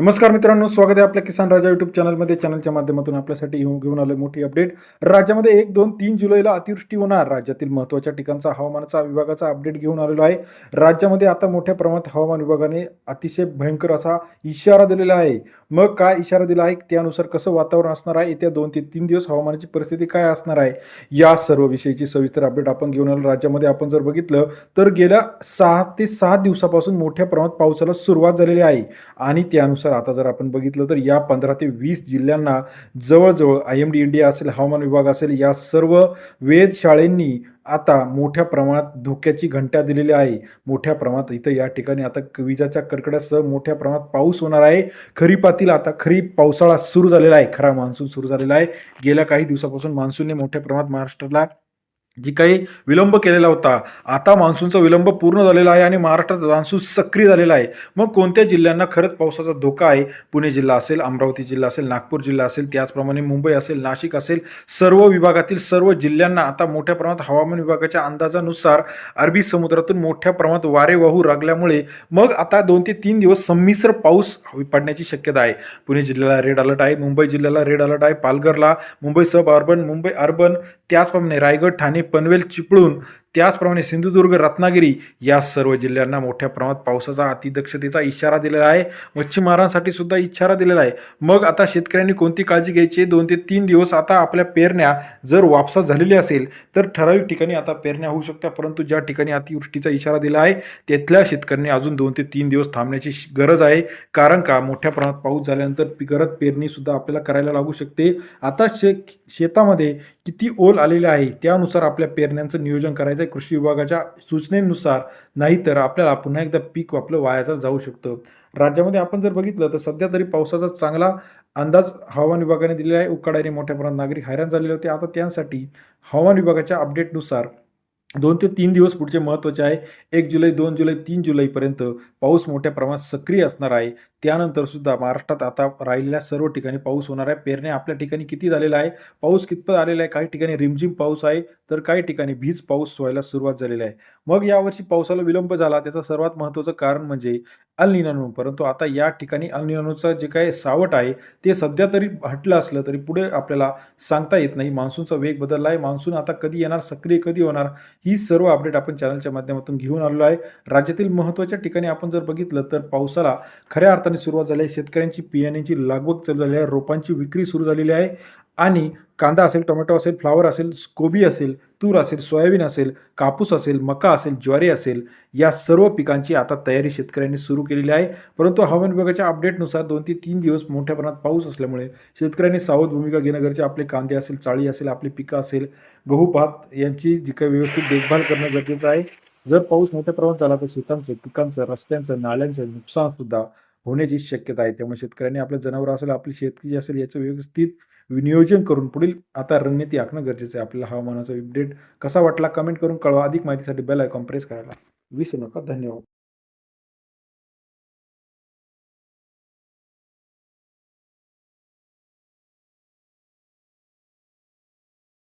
नमस्कार मित्रांनो, स्वागत आहे आपल्या किसान राजा युट्यूब चॅनलमध्ये. चॅनलच्या माध्यमातून आपल्यासाठी घेऊन आलोय मोठी अपडेट. राज्यामध्ये 1, 2, 3 जुलैला अतिवृष्टी होणार. राज्यातील महत्त्वाच्या ठिकाणचा हवामानाचा विभागाचा अपडेट घेऊन आलेलो आहे. राज्यामध्ये आता मोठ्या प्रमाणात हवामान विभागाने अतिशय भयंकर असा इशारा दिलेला आहे. मग काय इशारा दिला आहे, त्यानुसार कसं वातावरण असणार आहे, येत्या 2 ते 3 दिवस हवामानाची परिस्थिती काय असणार आहे, या सर्व विषयीची सविस्तर अपडेट आपण घेऊन आलो. राज्यामध्ये आपण जर बघितलं तर गेल्या 6 ते 7 दिवसापासून मोठ्या प्रमाणात पावसाला सुरुवात झालेली आहे आणि त्यानुसार आता जर आपण बघितलं तर या 15 ते 20 जिल्ह्यांना जवळजवळ IMD इंडिया असेल, हवामान विभाग असेल, या सर्व वेधशाळेंनी आता मोठ्या प्रमाणात धोक्याची घंटा दिलेली आहे. मोठ्या प्रमाणात इथं या ठिकाणी आता विजाच्या कडकड्यासह मोठ्या प्रमाणात पाऊस होणार आहे. खरीपातील आता खरीप पावसाळा सुरू झालेला आहे. खरा मान्सून सुरू झालेला आहे. गेल्या काही दिवसापासून मान्सूनने मोठ्या प्रमाणात महाराष्ट्राला जी काही विलंब केलेला होता, आता मान्सूनचा विलंब पूर्ण झालेला आहे आणि महाराष्ट्रात मान्सून सक्रिय झालेला आहे. मग कोणत्या जिल्ह्यांना खरंच पावसाचा धोका आहे? पुणे जिल्हा असेल, अमरावती जिल्हा असेल, नागपूर जिल्हा असेल, त्याचप्रमाणे मुंबई असेल, नाशिक असेल, सर्व विभागातील सर्व जिल्ह्यांना आता मोठ्या प्रमाणात हवामान विभागाच्या अंदाजानुसार अरबी समुद्रातून मोठ्या प्रमाणात वारे वाहू लागल्यामुळे मग आता 2 ते 3 दिवस संमिश्र पाऊस पडण्याची शक्यता आहे. पुणे जिल्ह्याला रेड अलर्ट आहे, मुंबई जिल्ह्याला रेड अलर्ट आहे, पालघरला, मुंबई सब अर्बन, मुंबई अर्बन, त्याचप्रमाणे रायगड, ठाणे, पनवेल, चिपळूण, त्याचप्रमाणे सिंधुदुर्ग, रत्नागिरी, या सर्व जिल्ह्यांना मोठ्या प्रमाणात पावसाचा अतिदक्षतेचा इशारा दिलेला आहे. मच्छीमारांसाठी सुद्धा इशारा दिलेला आहे. मग आता शेतकऱ्यांनी कोणती काळजी घ्यायची? 2 ते 3 दिवस आता आपल्या पेरण्या जर वापसा झालेली असेल तर ठराविक ठिकाणी आता पेरण्या होऊ शकतात, परंतु ज्या ठिकाणी अतिवृष्टीचा इशारा दिला आहे तिथल्या शेतकऱ्यांनी अजून 2 ते 3 दिवस थांबण्याची गरज आहे. कारण का, मोठ्या प्रमाणात पाऊस झाल्यानंतर परत पेरणी सुद्धा आपल्याला करायला लागू शकते. आता शेतामध्ये किती ओल आलेले आहे त्यानुसार आपल्या पेरण्यांचं नियोजन करायचं आहे कृषी विभागाच्या सूचनेनुसार, नाहीतर आपल्याला पुन्हा एकदा पीक आपलं वायाचं जाऊ शकतं. राज्यामध्ये आपण जर बघितलं तर सध्या तरी पावसाचा चांगला अंदाज हवामान विभागाने दिलेला आहे. उकाड्याने मोठ्या प्रमाणात नागरिक हैराण झालेले होते. आता त्यासाठी हवामान विभागाच्या अपडेटनुसार 2 ते 3 दिवस पुढचे महत्त्वाचे आहे. 1 जुलै, 2 जुलै, 3 जुलैपर्यंत पाऊस मोठ्या प्रमाणात सक्रिय असणार आहे. त्यानंतर सुद्धा महाराष्ट्रात आता राहिलेल्या सर्व ठिकाणी पाऊस होणार आहे. पेरण्या आपल्या ठिकाणी किती झालेला आहे, पाऊस कितपत आलेला आहे? काही ठिकाणी रिमझिम पाऊस आहे, तर काही ठिकाणी भीज पाऊस व्हायला सुरुवात झालेली आहे. मग यावर्षी पावसाला विलंब झाला, त्याचं सर्वात महत्त्वाचं कारण म्हणजे अल निनो. परंतु आता या ठिकाणी अल निनोचं जे काही सावट आहे ते सध्या तरी हटलं असलं तरी पुढे आपल्याला सांगता येत नाही. मान्सूनचा वेग बदलला आहे. मान्सून आता कधी येणार, सक्रिय कधी होणार, ही सर्व अपडेट आपण चॅनलच्या माध्यमातून घेऊन आलेलो आहे. राज्यातील महत्त्वाच्या ठिकाणी आपण जर बघितलं तर पावसाला खऱ्या अर्थाने सुरुवात झाली आहे. शेतकऱ्यांची बियाण्यांची लागवड चालू झाली आहे, रोपांची विक्री सुरू झालेली आहे आणि कांदा असेल, टोमॅटो असेल, फ्लावर असेल, कोबी असेल, तूर असेल, सोयाबीन असेल, कापूस असेल, मका असेल, ज्वारी असेल, या सर्व पिकांची आता तयारी शेतकऱ्यांनी सुरू केलेली आहे. परंतु हवामान विभागाच्या अपडेटनुसार 2 ते 3 दिवस मोठ्या प्रमाणात पाऊस असल्यामुळे शेतकऱ्यांनी सावध भूमिका घेणं गरजेचं. आपले कांदे असेल, चाळी असेल, आपली पिकं असेल, गहू, भात यांची जी काही व्यवस्थित देखभाल करणं गरजेचं आहे. जर पाऊस मोठ्या प्रमाणात झाला तर शेतांचं, पिकांचं, रस्त्यांचं, नाल्यांचं नुकसान सुद्धा होण्याची शक्यता आहे. त्यामुळे शेतकऱ्यांनी आपल्या जनावरं असेल, आपली शेती असेल, याचं व्यवस्थित नियोजन करून पुढील आता रणनीती आखणं गरजेचं आहे. आपल्याला हवामानाचा अपडेट कसा वाटला कमेंट करून कळवा. अधिक माहितीसाठी बेल आयकॉन प्रेस करायला विसरू नका. धन्यवाद.